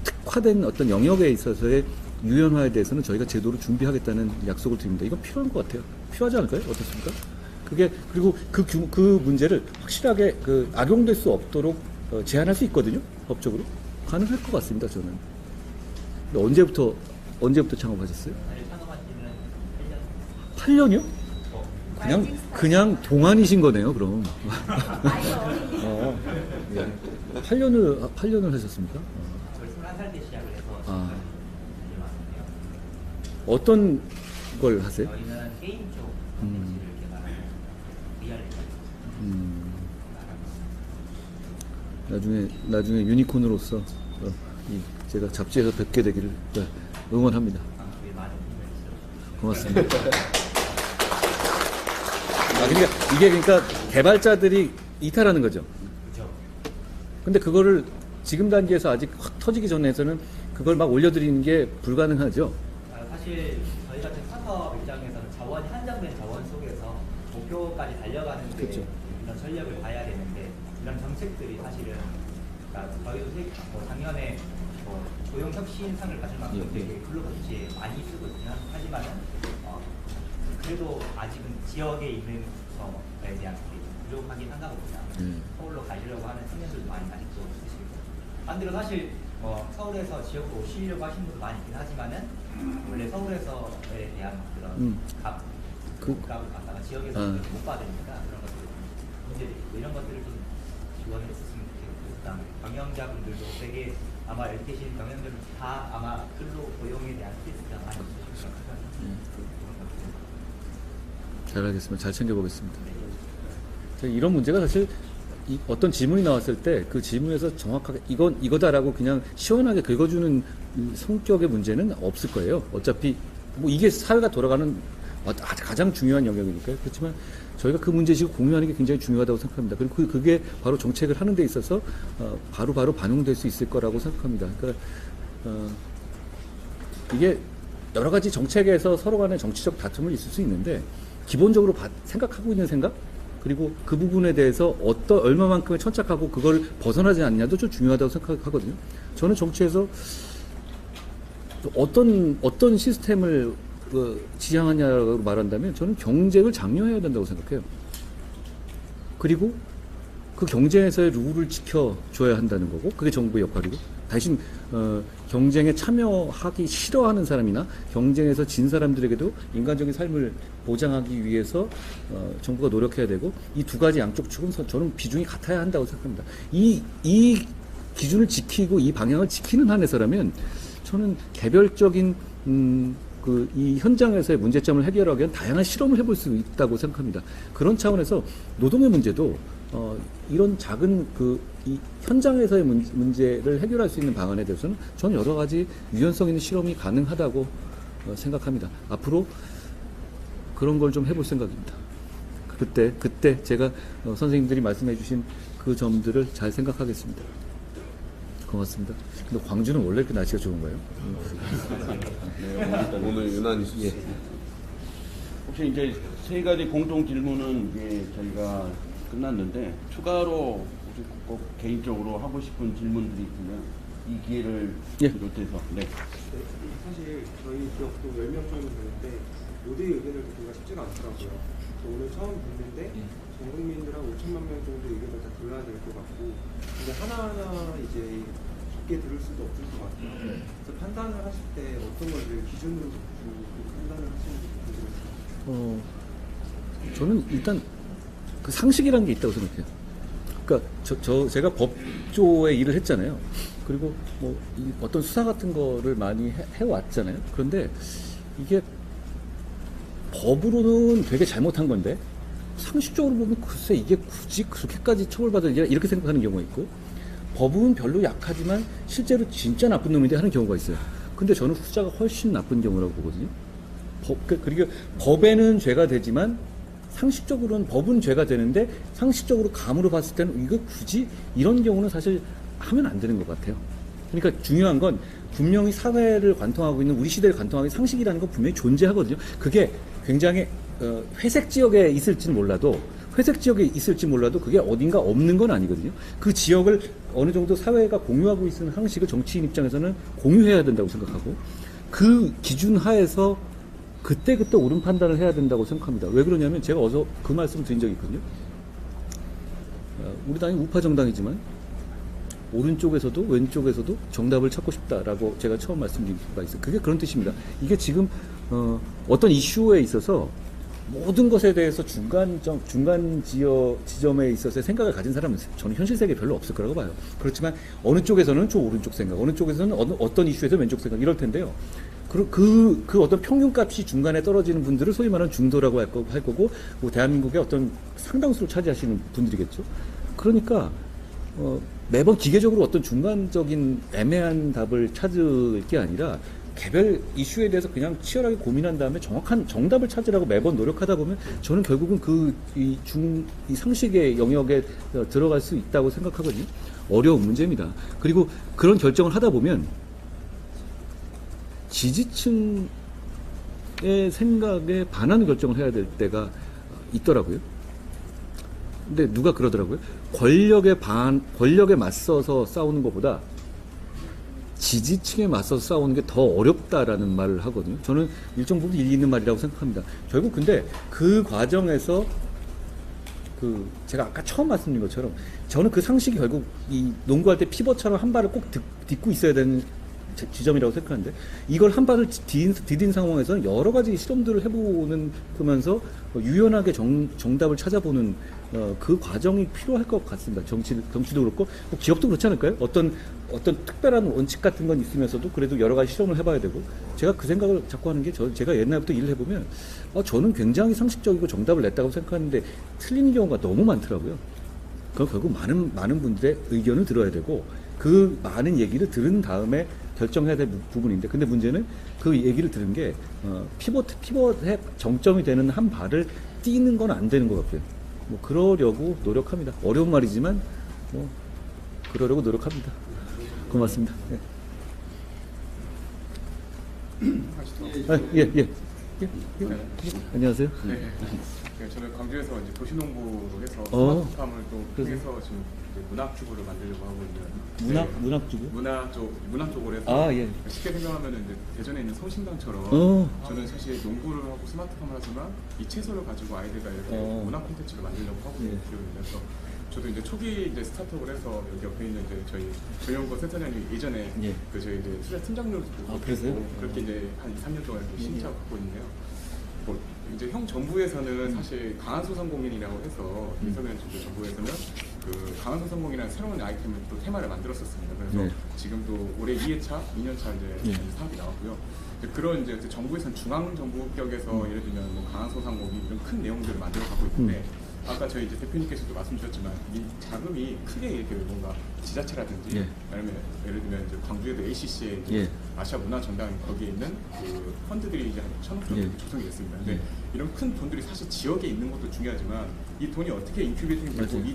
특화된 어떤 영역에 있어서의 유연화에 대해서는 저희가 제도를 준비하겠다는 약속을 드립니다. 이건 필요한 것 같아요. 필요하지 않을까요? 어떻습니까? 그리고 그 문제를 확실하게 악용될 수 없도록 제한할 수 있거든요. 법적으로. 가능할 것 같습니다, 저는. 근데 언제부터 창업하셨어요? 창업한 지는 8년. 8년이요? 그냥 동안이신 거네요, 그럼. 예. 8년을 하셨습니까? 저희 21살 때 시작을 해서 아. 지금 왔는데요. 어떤 걸 하세요? 저희는 게임 쪽 콘텐츠를 개발하고 리얼리티 나중에 유니콘으로서 제가 잡지에서 뵙게 되기를 응원합니다. 그에 많은 힘을 실어주고 고맙습니다. 그러니까 개발자들이 이탈하는 거죠. 그렇죠. 근데 그거를 지금 단계에서 아직 확 터지기 전에서는 그걸 막 올려드리는 게 불가능하죠. 사실 저희 같은 스타트업 입장에서는 자원이 한정된 자원 속에서 목표까지 달려가는데 그렇죠. 이런 전략을 봐야 되는데, 이런 정책들이 사실은 그러니까 저희도 작년에 고용 혁신상을 받을 만큼 예. 되게 글로벌지에 많이 쓰고 있긴 하지만은 그래도 아직은 지역에 있는 거에 대한 게 부족하긴 한가 봅니다. 서울로 가시려고 하는 청년들도 많이 아직도 있으시고, 반대로 사실 서울에서 지역으로 오시려고 하시는 분도 많이 있긴 하지만은 원래 서울에서에 대한 그런 값을 갖다가 지역에서 못 받으니까 그런 것들 문제들이 있고, 이런 것들을 좀 지원을 했었으면 좋겠고, 그다음에 경영자분들도 되게 아마 여기 계신 경영자분들 다 아마 근로 고용에 대한 스트레스가 많이 있으실 것 같아요. 잘 알겠습니다. 잘 챙겨보겠습니다. 이런 문제가 사실 어떤 질문이 나왔을 때 그 질문에서 정확하게 이거다라고 그냥 시원하게 긁어주는 성격의 문제는 없을 거예요. 어차피 뭐 이게 사회가 돌아가는 가장 중요한 영역이니까요. 그렇지만 저희가 그 문제식을 공유하는 게 굉장히 중요하다고 생각합니다. 그리고 그게 바로 정책을 하는 데 있어서 바로 반영될 수 있을 거라고 생각합니다. 그러니까 이게 여러 가지 정책에서 서로 간의 정치적 다툼을 있을 수 있는데, 기본적으로 생각하고 있는 생각, 그리고 그 부분에 대해서 얼마만큼의 천착하고 그걸 벗어나지 않냐도 좀 중요하다고 생각하거든요. 저는 정치에서 어떤 시스템을 지향하냐고 말한다면 저는 경쟁을 장려해야 된다고 생각해요. 그리고 그 경쟁에서의 룰을 지켜줘야 한다는 거고, 그게 정부의 역할이고, 대신 경쟁에 참여하기 싫어하는 사람이나 경쟁에서 진 사람들에게도 인간적인 삶을 보장하기 위해서 정부가 노력해야 되고, 이 두 가지 양쪽 축은 저는 비중이 같아야 한다고 생각합니다. 이 기준을 지키고 이 방향을 지키는 한에서라면 저는 개별적인 이 현장에서의 문제점을 해결하기 위한 다양한 실험을 해볼 수 있다고 생각합니다. 그런 차원에서 노동의 문제도 이런 작은 이 현장에서의 문제를 해결할 수 있는 방안에 대해서는 저는 여러 가지 유연성 있는 실험이 가능하다고 생각합니다. 앞으로 그런 걸 좀 해볼 생각입니다. 그때 제가 선생님들이 말씀해 주신 그 점들을 잘 생각하겠습니다. 고맙습니다. 근데 광주는 원래 이렇게 날씨가 좋은가요? 오늘 유난히 예. 혹시 이제 세 가지 공통 질문은 이제 저희가 끝났는데, 추가로 혹시 꼭 개인적으로 하고 싶은 질문들이 있으면 이 기회를 예. 비롯해서 사실 저희 기업도 10명 정도 되는데 모두의 의견을 듣기가 쉽지가 않더라고요. 오늘 처음 듣는데 전 국민들 한 5천만 명 정도 의견을 다 들어야 될 것 같고, 근데 하나하나 이제 깊게 들을 수도 없을 것 같아요. 그래서 판단을 하실 때 어떤 걸 기준으로 두고 판단을 하시는지 궁금해요. 저는 일단 그 상식이라는 게 있다고 생각해요. 그러니까 제가 법조에 일을 했잖아요. 그리고 뭐 어떤 수사 같은 거를 많이 해왔잖아요. 그런데 이게 법으로는 되게 잘못한 건데 상식적으로 보면 글쎄 이게 굳이 그렇게까지 처벌받을 이렇게 생각하는 경우가 있고, 법은 별로 약하지만 실제로 진짜 나쁜 놈인데 하는 경우가 있어요. 근데 저는 후자가 훨씬 나쁜 경우라고 보거든요. 그리고 법에는 죄가 되지만 상식적으로는 법은 죄가 되는데 상식적으로 감으로 봤을 때는 이거 굳이 이런 경우는 사실 하면 안 되는 것 같아요. 그러니까 중요한 건 분명히 사회를 관통하고 있는 우리 시대를 관통하고 있는 상식이라는 건 분명히 존재하거든요. 그게 굉장히 회색 지역에 있을지는 몰라도 그게 어딘가 없는 건 아니거든요. 그 지역을 어느 정도 사회가 공유하고 있는 상식을 정치인 입장에서는 공유해야 된다고 생각하고 그 기준 하에서 그때그때 옳은 판단을 해야 된다고 생각합니다. 왜 그러냐면 제가 어서 그 말씀을 드린 적이 있거든요. 우리 당이 우파 정당이지만 오른쪽에서도 왼쪽에서도 정답을 찾고 싶다라고 제가 처음 말씀드린 바가 있어요. 그게 그런 뜻입니다. 이게 지금 어떤 이슈에 있어서 모든 것에 대해서 중간 지점에 있어서 생각을 가진 사람은 저는 현실 세계에 별로 없을 거라고 봐요. 그렇지만 어느 쪽에서는 좀 오른쪽 생각, 어느 쪽에서는 어떤 이슈에서 왼쪽 생각 이럴 텐데요. 그 어떤 평균값이 중간에 떨어지는 분들을 소위 말하는 중도라고 할 거고 뭐 대한민국의 어떤 상당수를 차지하시는 분들이겠죠. 그러니까 매번 기계적으로 어떤 중간적인 애매한 답을 찾을 게 아니라 개별 이슈에 대해서 그냥 치열하게 고민한 다음에 정확한 정답을 찾으라고 매번 노력하다 보면 저는 결국은 이 상식의 영역에 들어갈 수 있다고 생각하거든요. 어려운 문제입니다. 그리고 그런 결정을 하다 보면 지지층의 생각에 반하는 결정을 해야 될 때가 있더라고요. 근데 누가 그러더라고요. 권력에 맞서서 싸우는 것보다 지지층에 맞서서 싸우는 게 더 어렵다라는 말을 하거든요. 저는 일정 부분 일리 있는 말이라고 생각합니다. 결국 근데 그 과정에서 제가 아까 처음 말씀드린 것처럼 저는 그 상식이 결국 이 농구할 때 피벗처럼 한 발을 꼭 딛고 있어야 되는 지점이라고 생각하는데 이걸 한 발을 디딘 상황에서는 여러 가지 실험들을 해보면서 유연하게 정답을 찾아보는 그 과정이 필요할 것 같습니다. 정치도 그렇고 기업도 그렇지 않을까요? 어떤 특별한 원칙 같은 건 있으면서도 그래도 여러 가지 실험을 해봐야 되고 제가 그 생각을 자꾸 하는 게 제가 옛날부터 일을 해보면 저는 굉장히 상식적이고 정답을 냈다고 생각하는데 틀린 경우가 너무 많더라고요. 그럼 결국 많은 분들의 의견을 들어야 되고 그 많은 얘기를 들은 다음에 결정해야 될 부분인데 근데 문제는 그 얘기를 들은 게 피벗의 정점이 되는 한 발을 뛰는 건 안 되는 것 같고요. 뭐 그러려고 노력합니다. 어려운 말이지만 뭐 그러려고 노력합니다. 고맙습니다. 예. 안녕하세요. 네. 저는 광주에서 이제 도시농구로 해서 스마트팜을 또 통해서 지금 이제 문학주구를 만들려고 하고 있는 문학 쪽으로 해서 쉽게 생각하면 이제 대전에 있는 성심당처럼 저는 사실 농구를 하고 스마트팜을 하지만 이 채소를 가지고 아이들과 이렇게 문학 콘텐츠를 만들려고 하고 있는 그래서 저도 이제 초기 이제 스타트업을 해서 여기 옆에 있는 이제 저희 조영권 센터장님이 예전에 그 저희 이제 투자 팀장으로도 그렇게 이제 한 3년 동안 이렇게 신청을 갖고 있는데요. 뭐 이제 형 정부에서는 사실 강한 소상공인이라고 해서 윤석열 정부에서는 그 강한 소상공인이라는 새로운 아이템을 또 테마를 만들었었습니다. 그래서 지금도 올해 2회차, 2년차 이제 사업이 나왔고요. 그런 이제 정부에서는 중앙 정부격에서 예를 들면 뭐 강한 소상공인 이런 큰 내용들을 만들어 가고 있는데. 아까 저희 이제 대표님께서도 말씀 주셨지만 이 자금이 크게 이렇게 뭔가 지자체라든지 아니면 예를 들면 이제 광주에도 ACC의 이제 아시아 문화 전당 거기에 있는 그 펀드들이 이제 한 1,000억 정도 조성이 됐습니다. 근데 이런 큰 돈들이 사실 지역에 있는 것도 중요하지만 이 돈이 어떻게 인큐베이팅이 되고 이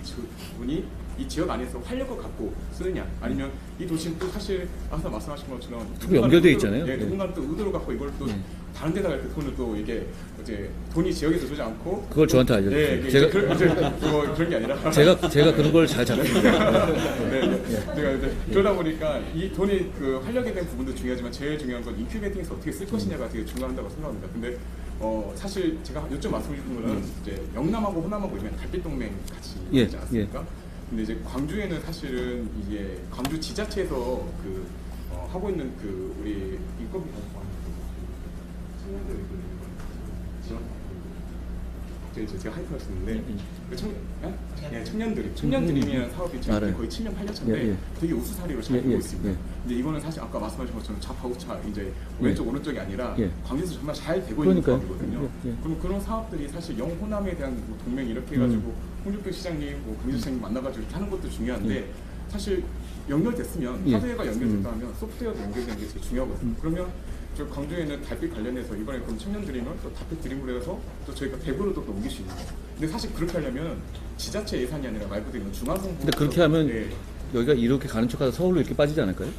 돈이 이 지역 안에서 활력을 갖고 쓰느냐 아니면 이 도시는 또 사실 아까 말씀하신 것처럼 연결돼 있잖아요. 누군가는 또 의도를 갖고 이걸 또 다른 데다가 이렇게 돈을 또 이게 이제 돈이 지역에서 들어오지 않고 그걸 저한테 알려주세요. 제가 그런 게 아니라 제가 그런 걸 잘 잡습니다. 제가 이제 그러다 보니까 이 돈이 그 활력에 대한 부분도 중요하지만 제일 중요한 건 인큐베이팅에서 어떻게 쓸 것이냐가 되게 중요하다고 생각합니다. 근데 사실 제가 요즘 말씀드린 거는 이제 영남하고 호남하고 이면 달빛 동맹 같이 있지 않습니까? 근데 이제 광주에는 사실은 이게 광주 지자체에서 그 하고 있는 그 우리 인건비 제가 하이프 했었는데 청년드림이라는 사업이 지금 거의 7년 8년차인데 되게 우수사례로 잘 되고 있습니다. 근데 이거는 사실 아까 말씀하신 것처럼 좌파우차 이제 왼쪽 오른쪽이 아니라 광주에서 정말 잘 되고 있는 사업이거든요. 그럼 그런 사업들이 사실 영호남에 대한 뭐 동맹 이렇게 해가지고 홍준표 시장님, 뭐 강기수 시장님 만나가지고 이렇게 하는 것도 중요한데 사실 연결됐으면 하드웨어가 연결됐다 하면 소프트웨어도 연결되는 게 제일 중요하거든요. 그러면 저 광주에는 달빛 관련해서 이번에 그럼 청년들이면 또 달빛 드림으로 해서 또 저희가 대구로 또 옮길 수 있는 거예요. 근데 사실 그렇게 하려면 지자체 예산이 아니라 말 그대로 중앙정부. 근데 그렇게 하면 네. 여기가 이렇게 가는 척하다 서울로 이렇게 빠지지 않을까요?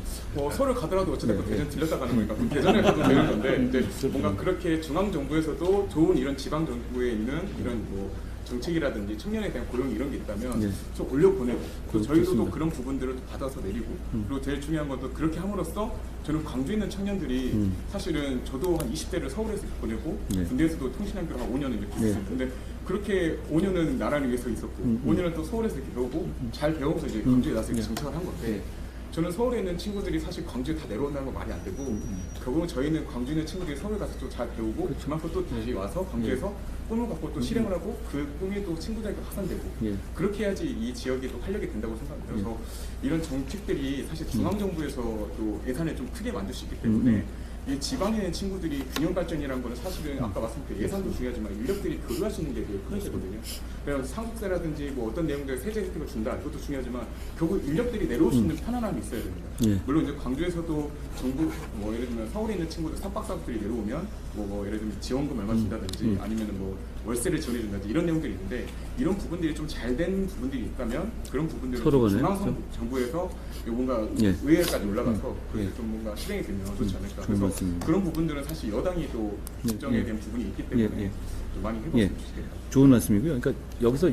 서울 가더라도 어쨌든 네, 대전 들렸다 가는 거니까 그럼 대전에 가도 되는 건데 이제 뭔가 그렇게 중앙 정부에서도 좋은 이런 지방 정부에 있는 이런 뭐 정책이라든지 청년에 대한 고용 이런 게 있다면 네. 좀 올려보내고 또 저희도 또 좋습니다. 그런 부분들을 또 받아서 내리고 그리고 제일 중요한 건 또 그렇게 함으로써 저는 광주에 있는 청년들이 사실은 저도 한 20대를 서울에서 보내고 네. 군대에서도 통신학교를 한 5년을 이렇게 네. 있었어요. 근데 그렇게 5년은 나라를 위해서 있었고 5년은 또 서울에서 이렇게 배우고 잘 배우면서 이제 광주에 나서 이렇게 정착을 한 건데 저는 서울에 있는 친구들이 사실 광주에 다 내려온다는 건 말이 안 되고 결국은 저희는 광주에 있는 친구들이 서울 가서 또 잘 배우고 그만큼 또 다시 와서 광주에서 꿈을 갖고 또 실행을 하고 그 꿈이 또 친구들에게 확산되고 예. 그렇게 해야지 이 지역이 또 활력이 된다고 생각합니다. 그래서 이런 정책들이 사실 중앙정부에서 또 예산을 좀 크게 만들 수 있기 때문에 이 지방에 있는 친구들이 균형 발전이라는 거는 사실은 아까 말씀드린 예산도 중요하지만 인력들이 교류할 수 있는 게 되게 큰 문제거든요. 그래서 상속세라든지 뭐 어떤 내용들 세제 혜택을 준다 이것도 중요하지만 결국 인력들이 내려올 수 있는 편안함이 있어야 됩니다. 예. 물론 이제 광주에서도 정부 뭐 예를 들면 서울에 있는 친구들 삼박사업들이 내려오면 뭐 예를 들면 지원금 얼마 준다든지 아니면은 뭐 월세를 지원해 준다든지 이런 내용들이 있는데 이런 부분들이 좀 잘 된 부분들이 있다면 그런 부분들을 서로 간에, 중앙 정부에서 뭔가 예. 의회까지 올라가서 그렇게 예. 좀 뭔가 실행이 되면 좋지 않을까. 좋은 그래서 말씀입니다. 그런 부분들은 사실 여당이 또 결정에 대한 부분이 있기 때문에 예, 예. 좀 많이 해봤으면 예. 좋겠다. 좋은 말씀이고요. 그러니까 여기서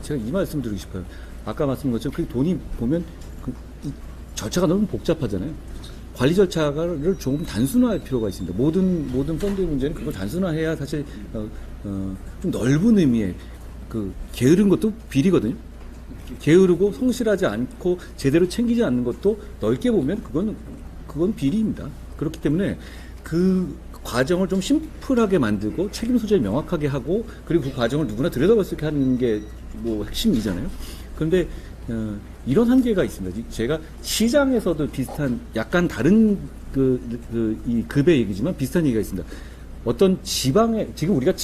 제가 이 말씀 드리고 싶어요. 아까 말씀드린 것처럼 그 돈이 보면 이 절차가 너무 복잡하잖아요. 관리 절차를 조금 단순화할 필요가 있습니다. 모든 펀드 문제는 그걸 단순화해야 사실 좀 넓은 의미의 그 게으른 것도 비리거든요. 게으르고 성실하지 않고 제대로 챙기지 않는 것도 넓게 보면 그건 비리입니다. 그렇기 때문에 그 과정을 좀 심플하게 만들고 책임 소재를 명확하게 하고 그리고 그 과정을 누구나 들여다볼 수 있게 하는 게 뭐 핵심이잖아요. 그런데 이런 한계가 있습니다. 제가 시장에서도 비슷한 약간 다른 이 급의 얘기지만 비슷한 얘기가 있습니다. 어떤 지방에 지금 우리가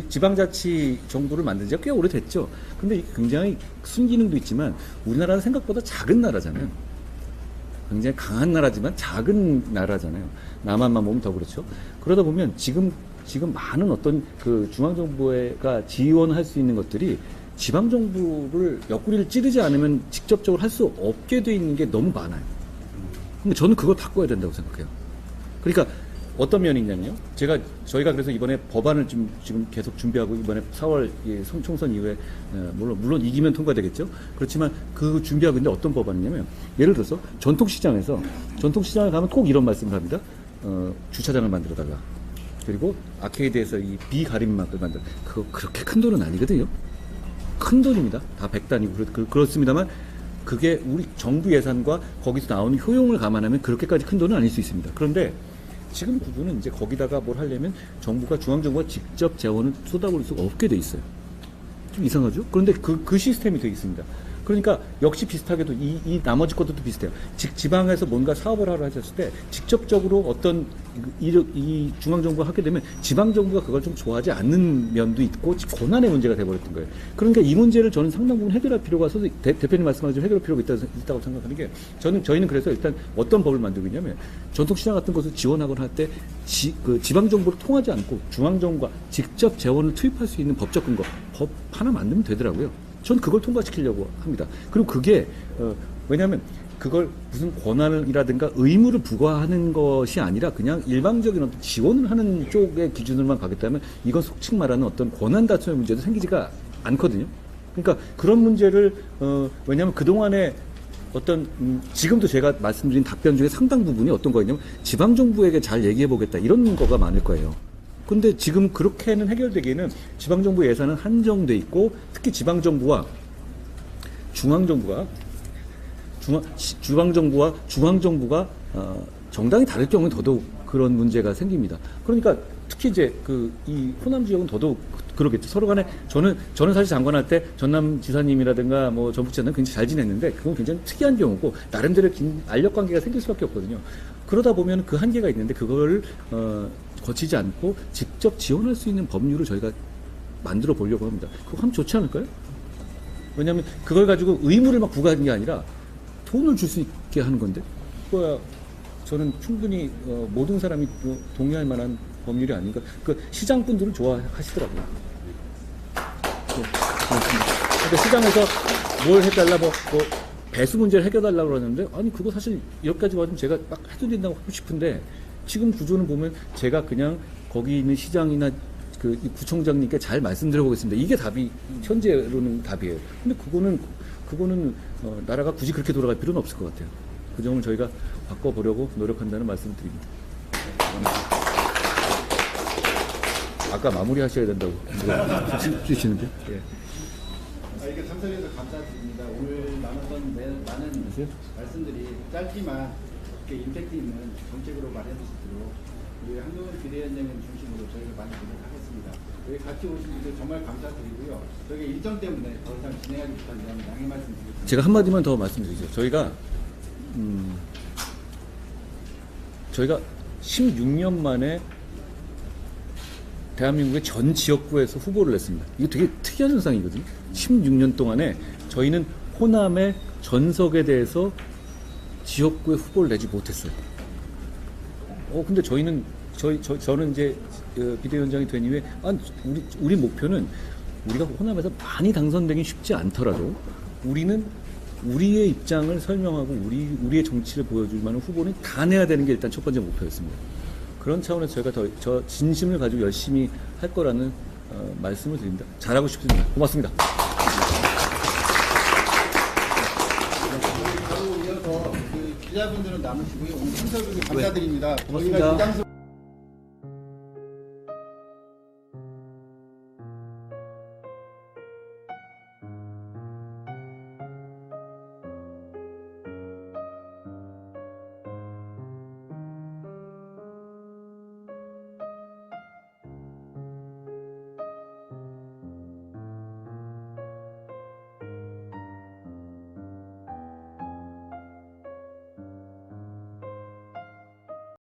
지방자치 정부를 만든 지가 꽤 오래됐죠. 근데 이게 굉장히 순기능도 있지만 우리나라는 생각보다 작은 나라잖아요. 굉장히 강한 나라지만 작은 나라잖아요. 남한만 보면 더 그렇죠. 그러다 보면 지금 많은 어떤 그 중앙정부가 지원할 수 있는 것들이 지방정부를 옆구리를 찌르지 않으면 직접적으로 할 수 없게 돼 있는 게 너무 많아요. 근데 저는 그걸 바꿔야 된다고 생각해요. 그러니까 어떤 면이 있냐면요. 저희가 그래서 이번에 법안을 지금 계속 준비하고 이번에 4월 총선 이후에 물론 이기면 통과되겠죠. 그렇지만 그 준비하고 있는데 어떤 법안이냐면 예를 들어서 전통시장을 가면 꼭 이런 말씀을 합니다. 주차장을 만들어달라. 그리고 아케이드에서 이 비가림막을 그거 그렇게 큰 돈은 아니거든요. 큰 돈입니다. 다 100단이고 그렇습니다만 그게 우리 정부 예산과 거기서 나오는 효용을 감안하면 그렇게까지 큰 돈은 아닐 수 있습니다. 그런데 지금 부분은 이제 거기다가 뭘 하려면 중앙정부가 직접 재원을 쏟아부을 수가 없게 돼 있어요. 좀 이상하죠? 그런데 그 시스템이 돼 있습니다. 그러니까 역시 비슷하게도 이 나머지 것들도 비슷해요. 지방에서 뭔가 사업을 하러 하셨을 때 직접적으로 어떤 이 중앙정부가 하게 되면 지방정부가 그걸 좀 좋아하지 않는 면도 있고 고난의 문제가 돼버렸던 거예요. 그러니까 이 문제를 저는 상당 부분 해결할 필요가 있어서 대표님 말씀하신 해결할 필요가 있다고 생각하는 게 저희는 그래서 일단 어떤 법을 만들고 있냐면 전통시장 같은 것을 지원하거나 할 때 지방정부를 통하지 않고 중앙정부가 직접 재원을 투입할 수 있는 법적 근거 법 하나 만들면 되더라고요. 전 그걸 통과시키려고 합니다. 그리고 그게 왜냐하면 그걸 무슨 권한이라든가 의무를 부과하는 것이 아니라 그냥 일방적인 어떤 지원을 하는 쪽의 기준으로만 가겠다면 이건 속칭 말하는 어떤 권한 다툼의 문제도 생기지가 않거든요. 그러니까 그런 문제를 왜냐하면 그동안에 어떤 지금도 제가 말씀드린 답변 중에 상당 부분이 어떤 거냐면 지방정부에게 잘 얘기해보겠다 이런 거가 많을 거예요. 근데 지금 그렇게는 해결되기에는 지방정부 예산은 한정돼 있고 특히 지방정부와 중앙정부가 정당이 다를 경우에 더더욱 그런 문제가 생깁니다. 그러니까 특히 이제 이 호남 지역은 더더욱 그러겠죠. 서로 간에 저는 사실 장관할 때 전남 지사님이라든가 뭐 전북지사는 굉장히 잘 지냈는데 그건 굉장히 특이한 경우고 나름대로 긴 알력 관계가 생길 수밖에 없거든요. 그러다 보면 그 한계가 있는데 그걸 거치지 않고 직접 지원할 수 있는 법률을 저희가 만들어 보려고 합니다. 그거 하면 좋지 않을까요? 왜냐하면 그걸 가지고 의무를 막 부과하는 게 아니라 돈을 줄 수 있게 하는 건데 저는 충분히 모든 사람이 동의할 만한 법률이 아닌가. 그 시장 분들은 좋아하시더라고요. 그러니까 시장에서 뭘 해달라, 뭐 배수 문제를 해결달라고 그러는데, 아니, 그거 사실 여기까지 와서 제가 막 해도 된다고 하고 싶은데, 지금 구조는 보면 제가 그냥 거기 있는 시장이나 그 구청장님께 잘 말씀드려보겠습니다. 이게 답이, 현재로는 답이에요. 근데 그거는 나라가 굳이 그렇게 돌아갈 필요는 없을 것 같아요. 그 점은 저희가 바꿔보려고 노력한다는 말씀을 드립니다. 아까 마무리하셔야 된다고 주시는데. 예. 이렇게 참석해서 감사드립니다. 오늘 나눴던 많은 말씀들이 짧지만 이렇게 임팩트 있는 정책으로 마련해 주시도록 우리 한동훈 비대위원장님 중심으로 저희가 많이 노력하겠습니다. 여기 같이 오신 분들 정말 감사드리고요. 저희가 일정 때문에 더 이상 진행하지 못한 점 양해 말씀드리겠습니다. 제가 한마디만 더 말씀드리죠. 저희가 16년 만에 대한민국의 전 지역구에서 후보를 냈습니다. 이게 되게 특이한 현상이거든요. 16년 동안에 저희는 호남의 전석에 대해서 지역구에 후보를 내지 못했어요. 근데 저는 이제 비대위원장이 된 이후에 우리 목표는 우리가 호남에서 많이 당선되긴 쉽지 않더라도 우리는 우리의 입장을 설명하고 우리의 정치를 보여줄 만한 후보는 다 내야 되는 게 일단 첫 번째 목표였습니다. 그런 차원에서 저희가 저 진심을 가지고 열심히 할 거라는 말씀을 드립니다. 잘하고 싶습니다. 고맙습니다. 바로 이어서 그 기자분들은 남으시고요. 오늘 참석해 감사드립니다. 고맙습니다. 저희가 이 장소